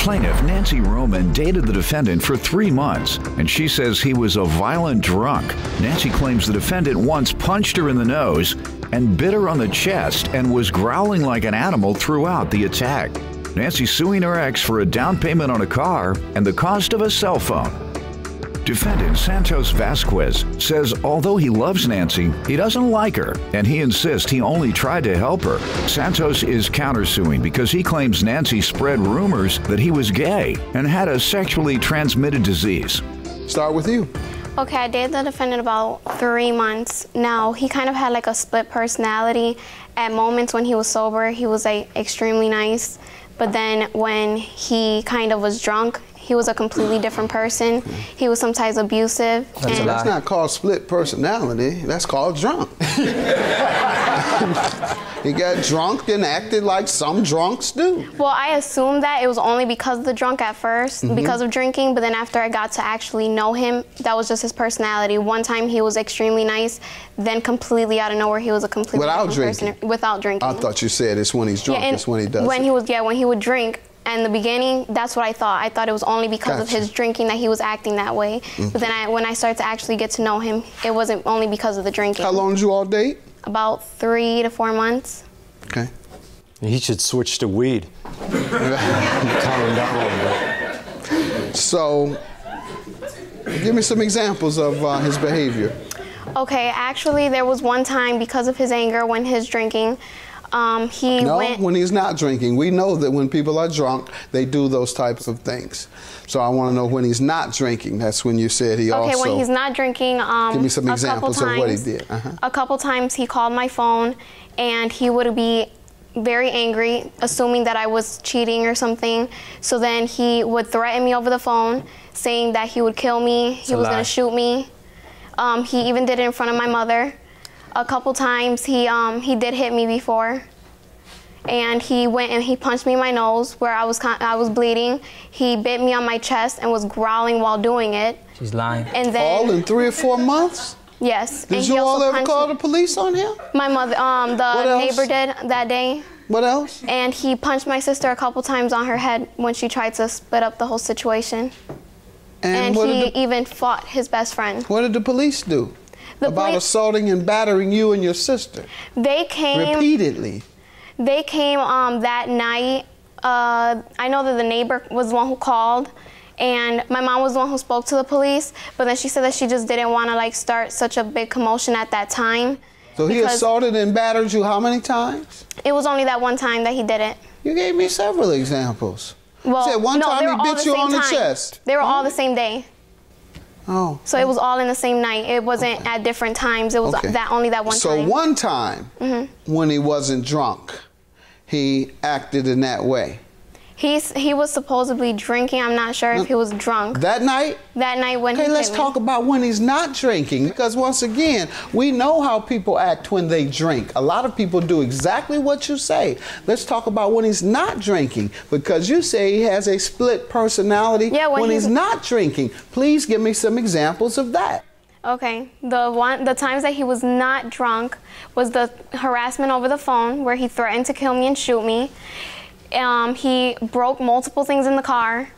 Plaintiff Nancy Roman dated the defendant for 3 months, and she says he was a violent drunk. Nancy claims the defendant once punched her in the nose and bit her on the chest and was growling like an animal throughout the attack. Nancy's suing her ex for a down payment on a car and the cost of a cell phone. Defendant Santos Vasquez says although he loves Nancy, he doesn't like her, and he insists he only tried to help her. Santos is countersuing because he claims Nancy spread rumors that he was gay and had a sexually transmitted disease. Start with you. Okay, I dated the defendant about 3 months. Now, he kind of had like a split personality. At moments when he was sober, he was like extremely nice. But then when he kind of was drunk, he was a completely different person. He was sometimes abusive. That's not called split personality. That's called drunk. He got drunk and acted like some drunks do. Well, I assumed that it was only because of the drunk at first, because of drinking, but then after I got to actually know him, that was just his personality. One time he was extremely nice, then completely out of nowhere he was a completely different person. Without drinking. I thought you said it's when he's drunk, it's when he does when he would drink. In the beginning, that's what I thought. I thought it was only because of his drinking that he was acting that way. But then when I started to actually get to know him, it wasn't only because of the drinking. How long did you all date? About 3 to 4 months. Okay. He should switch to weed. Calm him down a little bit. So, give me some examples of his behavior. Okay, actually, there was one time because of his anger when he's drinking. When he's not drinking. We know that when people are drunk, they do those types of things. So I want to know when he's not drinking. That's when you said he also... Okay, when he's not drinking, give me some examples of what he did. A couple times he called my phone, and he would be very angry, assuming that I was cheating or something. So then he would threaten me over the phone, saying that he would kill me, he was going to shoot me. He even did it in front of my mother. A couple times he did hit me before, and he went and he punched me in my nose where I was bleeding. He bit me on my chest and was growling while doing it. She's lying. And then all in 3 or 4 months? Yes. Did you all ever call the police on him? My mother, the neighbor did that day. What else? And he punched my sister a couple times on her head when she tried to split up the whole situation. And he even fought his best friend. What did the police do? About assaulting and battering you and your sister? They came repeatedly. They came that night. I know that the neighbor was the one who called, and my mom was the one who spoke to the police, but then she said that she just didn't want to like start such a big commotion at that time. So he assaulted and battered you how many times? It was only that one time that he did it. You gave me several examples. Well, you said one time he bit you on the chest. They were all the same day. Oh. So it was all in the same night. It wasn't at different times. It was only that one time. So one time, when he wasn't drunk, he acted in that way. He was supposedly drinking. I'm not sure if he was drunk. That night? That night when he hit me. Let's talk about when he's not drinking, because once again, we know how people act when they drink. A lot of people do exactly what you say. Let's talk about when he's not drinking, because you say he has a split personality when he's not drinking. Please give me some examples of that. Okay, the times that he was not drunk was the harassment over the phone, where he threatened to kill me and shoot me. He broke multiple things in the car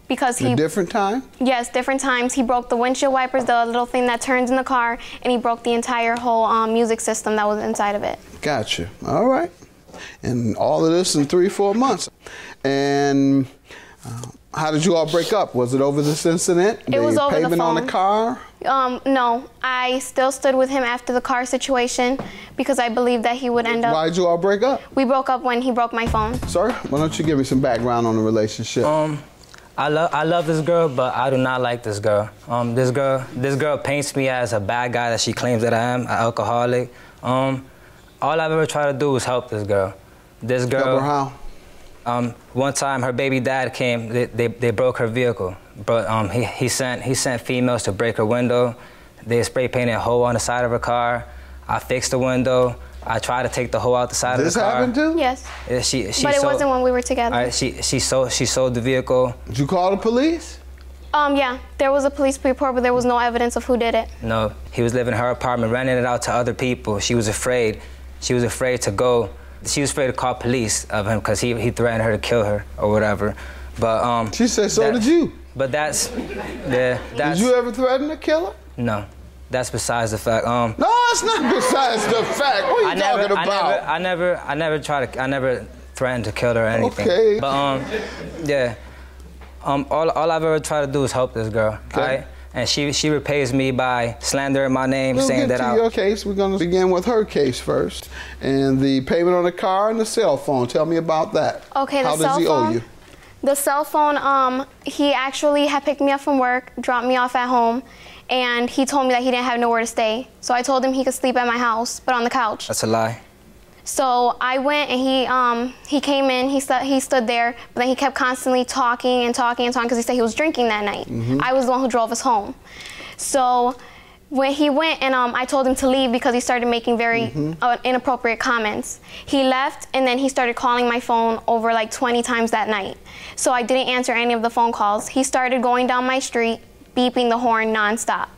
because he... different times? Yes, different times. He broke the windshield wipers, the little thing that turns in the car, and he broke the entire whole music system that was inside of it. Gotcha. All right. And all of this in 3 or 4 months. And how did you all break up? Was it over this incident? It was over the phone. Payment on the car? No. I still stood with him after the car situation because I believed that he would end up... Why did you all break up? We broke up when he broke my phone. Sir, why don't you give me some background on the relationship? I love this girl, but I do not like this girl. This girl paints me as a bad guy that she claims that I am, an alcoholic. All I've ever tried to do is help this girl. This girl... Help her how? One time her baby dad came, they broke her vehicle. But he sent females to break her window. They spray painted a hole on the side of her car. I fixed the window. I tried to take the hole out the side of the car. This happened too? Yes. But it wasn't when we were together. She sold the vehicle. Did you call the police? Yeah, there was a police report, but there was no evidence of who did it. No, he was living in her apartment, renting it out to other people. She was afraid. She was afraid to go. She was afraid to call police of him because he threatened her to kill her or whatever. But she said, so did you. But that's. Did you ever threaten to kill her? No. That's besides the fact. No, it's not besides the fact. What are you talking about? I never threatened to kill her or anything. Okay. But yeah. All I've ever tried to do is help this girl. Okay. Right? And she repays me by slandering my name, we'll saying get that to your case. We're going to begin with her case first, and the payment on the car and the cell phone. Tell me about that. Okay. How does he owe you? The cell phone. He actually had picked me up from work, dropped me off at home. And he told me that he didn't have nowhere to stay. So I told him he could sleep at my house, but on the couch. That's a lie. So I went and he came in, he stood there, but then he kept constantly talking because he said he was drinking that night. I was the one who drove us home. So when he went and I told him to leave because he started making very inappropriate comments. He left and then he started calling my phone over like 20 times that night. So I didn't answer any of the phone calls. He started going down my street, beeping the horn nonstop.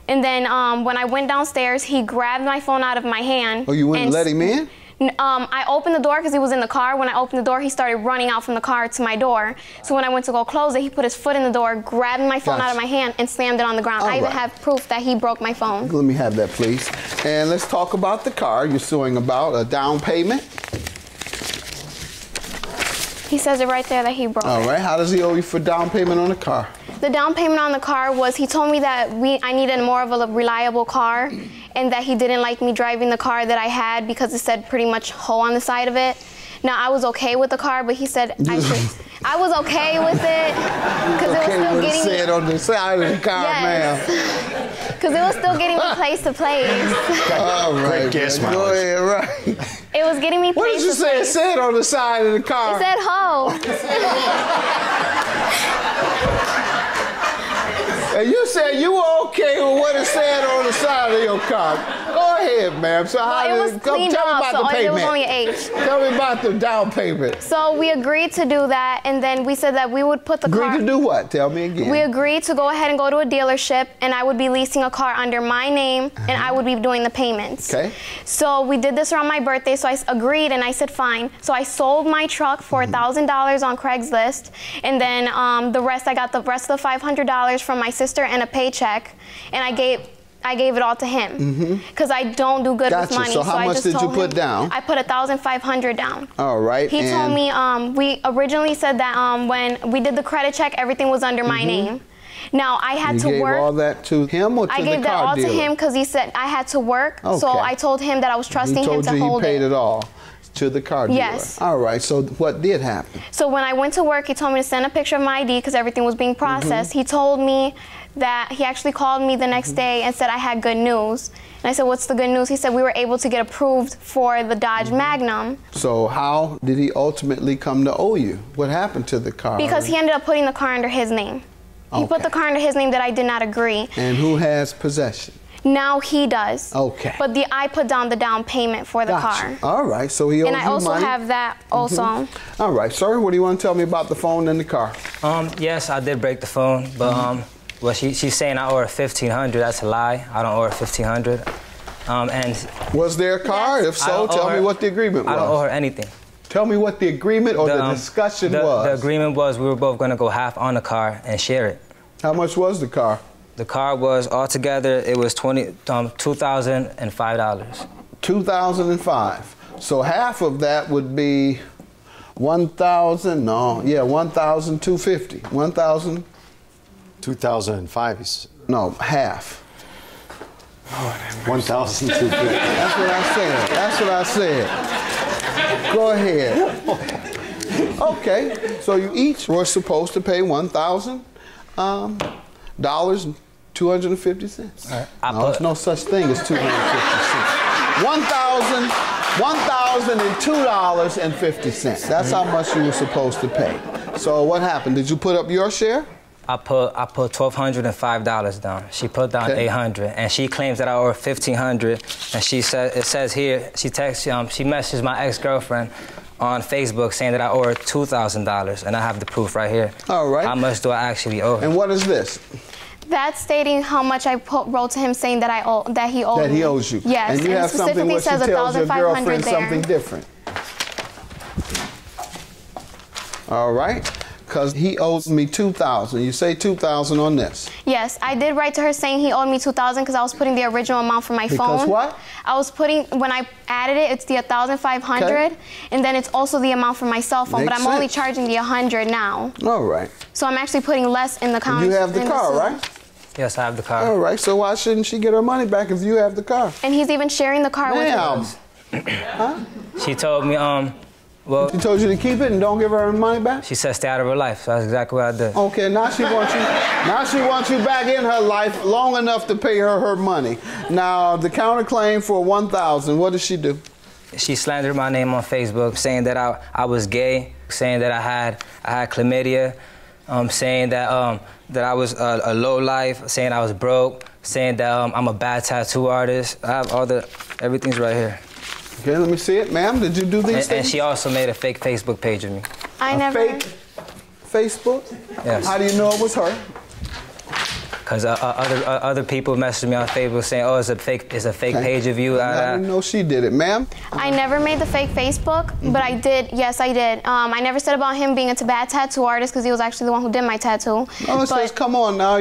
And then when I went downstairs, he grabbed my phone out of my hand. Oh, you wouldn't let him in? I opened the door because he was in the car. When I opened the door, he started running out from the car to my door. So when I went to go close it, he put his foot in the door, grabbed my phone out of my hand, and slammed it on the ground. I even have proof that he broke my phone. Let me have that, please. And let's talk about the car you're suing about, a down payment. He says it right there that he broke it. All right. How does he owe you for down payment on the car? The down payment on the car was, he told me that I needed more of a reliable car and that he didn't like me driving the car that I had because it said pretty much hoe on the side of it. Now, I was okay with the car, but he said I was okay with it because it was still getting me. Said on the side of the car, ma'am. Because it was still getting me place to place. All right. Great guess, Miles. Go ahead, right. It was getting me place to place. What did you say it said on the side of the car? It said hoe. And you said you were okay with what it said on the side of your car. Go ahead, ma'am. So how it was cleaned off, so it was only an H. Tell me about the down payment. So we agreed to do that, and then we said that we would put the car... Agreed to do what? Tell me again. We agreed to go ahead and go to a dealership, and I would be leasing a car under my name, and I would be doing the payments. Okay. So we did this around my birthday, so I agreed, and I said fine. So I sold my truck for $1,000 on Craigslist, and then I got the rest of the $500 from my sister and a paycheck, and I gave it all to him because I don't do good with money. So how much did you put down? I put $1,500 down. All right. He told me we originally said that when we did the credit check, everything was under my name. Now I had to work. You gave all that to him or to the car dealer? I gave that all to him because he said I had to work. Okay. So I told him that I was trusting him to hold it. He told you he paid it all to the car dealer? Yes. All right. So what did happen? So when I went to work, he told me to send a picture of my ID because everything was being processed. He told me that he actually called me the next day and said I had good news. And I said, what's the good news? He said we were able to get approved for the Dodge Magnum. So how did he ultimately come to owe you? What happened to the car? Because he ended up putting the car under his name. He put the car under his name that I did not agree. And who has possession? Now he does. Okay. But I put down the down payment for the car. All right. So he owes you money. And I also have that also. All right. Sir, what do you want to tell me about the phone and the car? Yes, I did break the phone, but well, she's saying I owe her $1,500. That's a lie. I don't owe her $1,500. And was there a car? Yes. If so, tell me what the agreement was. I don't owe her anything. Tell me what the agreement or the discussion was. The agreement was we were both going to go half on the car and share it. How much was the car? The car was altogether, it was $2,005. $2,005. So half of that would be 1,000. No, yeah, 1,250. 1,000. 2005. No, half. 1,250. That's what I said. That's what I said. Go ahead. Okay. So you each were supposed to pay $1,000. 250 cents. Right. No, there's no such thing as 250 cents. $1,002.50. That's how much you were supposed to pay. So what happened? Did you put up your share? I put $1,205 down. She put down $800, and she claims that I owe her $1,500. And she said it says here she messaged my ex-girlfriend on Facebook saying that I owe her $2,000, and I have the proof right here. All right. How much do I actually owe her? And what is this? That's stating how much I wrote to him saying that he owed me. That he owes you. Yes. And you have something where she tells your girlfriend there. something different. All right. because he owes me $2,000. You say $2,000 on this. Yes, I did write to her saying he owed me $2,000 because I was putting the original amount for my phone. Because what? I was putting, when I added it, it's the $1,500, Okay. and then it's also the amount for my cell phone, Makes but I'm only sense. charging the $100 now. All right. So I'm actually putting less in the counter. You have the car, right? Yes, I have the car. All right, so why shouldn't she get her money back if you have the car? And he's even sharing the car with Ma'am. her. She told me, well, She told you to keep it and don't give her her money back? she said stay out of her life, so that's exactly what I did. Okay, now she wants you back in her life long enough to pay her her money. Now, the counterclaim for $1,000, what did she do? She slandered my name on Facebook, saying that I was gay, saying that I had chlamydia, saying that that I was a low life, saying I was broke, saying that I'm a bad tattoo artist. I have everything's right here. Okay, let me see it. Ma'am, did you do these things? And she also made a fake Facebook page of me. I never. Fake Facebook? Yes. How do you know it was her? Because other people messaged me on Facebook saying, "Oh, it's a fake page of you." I didn't know she did it, ma'am. I never made the fake Facebook, but I did. Yes, I did. I never said about him being a bad tattoo artist because he was actually the one who did my tattoo. No, it says, come on now,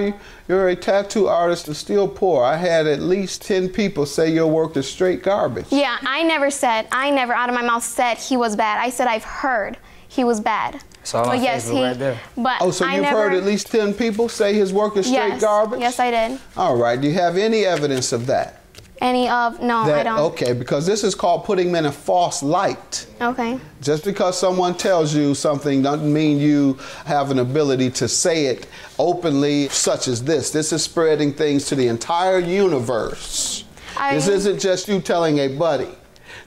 you're a tattoo artist and still poor. I had at least 10 people say your work is straight garbage. Yeah, I never out of my mouth said he was bad. I said I've heard he was bad. So on Facebook right there. But Oh, so you've heard at least 10 people say his work is straight garbage? Yes, I did. All right, do you have any evidence of that? No, I don't. Okay, because this is called putting him in a false light. Okay. Just because someone tells you something doesn't mean you have an ability to say it openly, such as this. This is spreading things to the entire universe. This isn't just you telling a buddy.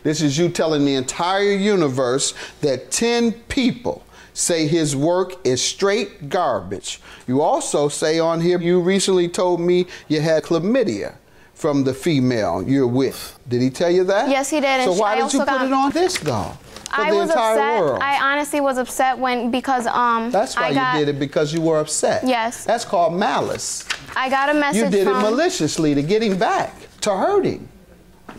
This is you telling the entire universe that 10 people say his work is straight garbage. You also say on here, you recently told me you had chlamydia from the female you're with. Did he tell you that? Yes, he did. So why did you put it on this doll? I was upset. I honestly was upset because That's why you did it, because you were upset. Yes. That's called malice. I got a message. You did it maliciously to get him back, to hurt him.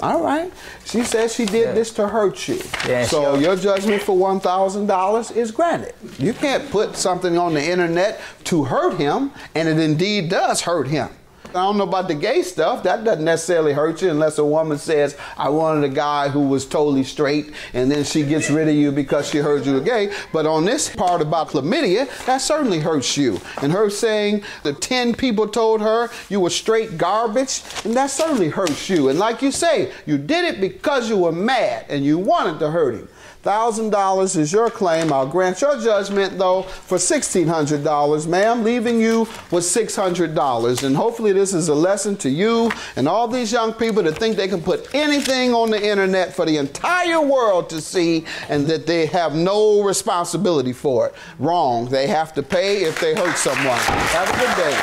All right. She said she did this to hurt you. Yeah, so your judgment for $1,000 is granted. You can't put something on the internet to hurt him, and it indeed does hurt him. I don't know about the gay stuff. That doesn't necessarily hurt you unless a woman says, I wanted a guy who was totally straight, and then she gets rid of you because she heard you were gay. But on this part about chlamydia, that certainly hurts you. And her saying the 10 people told her you were straight garbage, and that certainly hurts you. And like you say, you did it because you were mad and you wanted to hurt him. $1,000 is your claim. I'll grant your judgment, though, for $1,600, ma'am, leaving you with $600. And hopefully this is a lesson to you and all these young people that think they can put anything on the internet for the entire world to see and that they have no responsibility for it. Wrong. They have to pay if they hurt someone. Have a good day.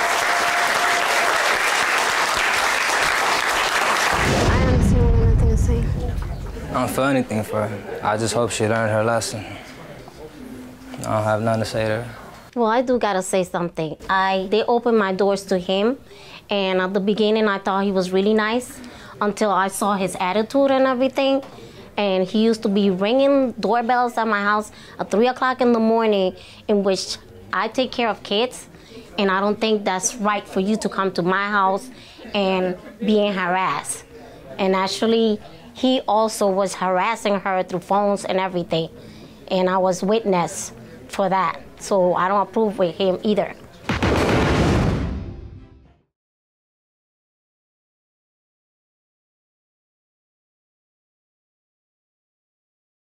I don't feel anything for her. I just hope she learned her lesson. I don't have nothing to say to her. Well, I do gotta say something. They opened my doors to him, and at the beginning I thought he was really nice until I saw his attitude and everything. And he used to be ringing doorbells at my house at 3 o'clock in the morning, in which I take care of kids, and I don't think that's right for you to come to my house and being harassed. And actually, he also was harassing her through phones and everything. And I was witness for that. So I don't approve with him either.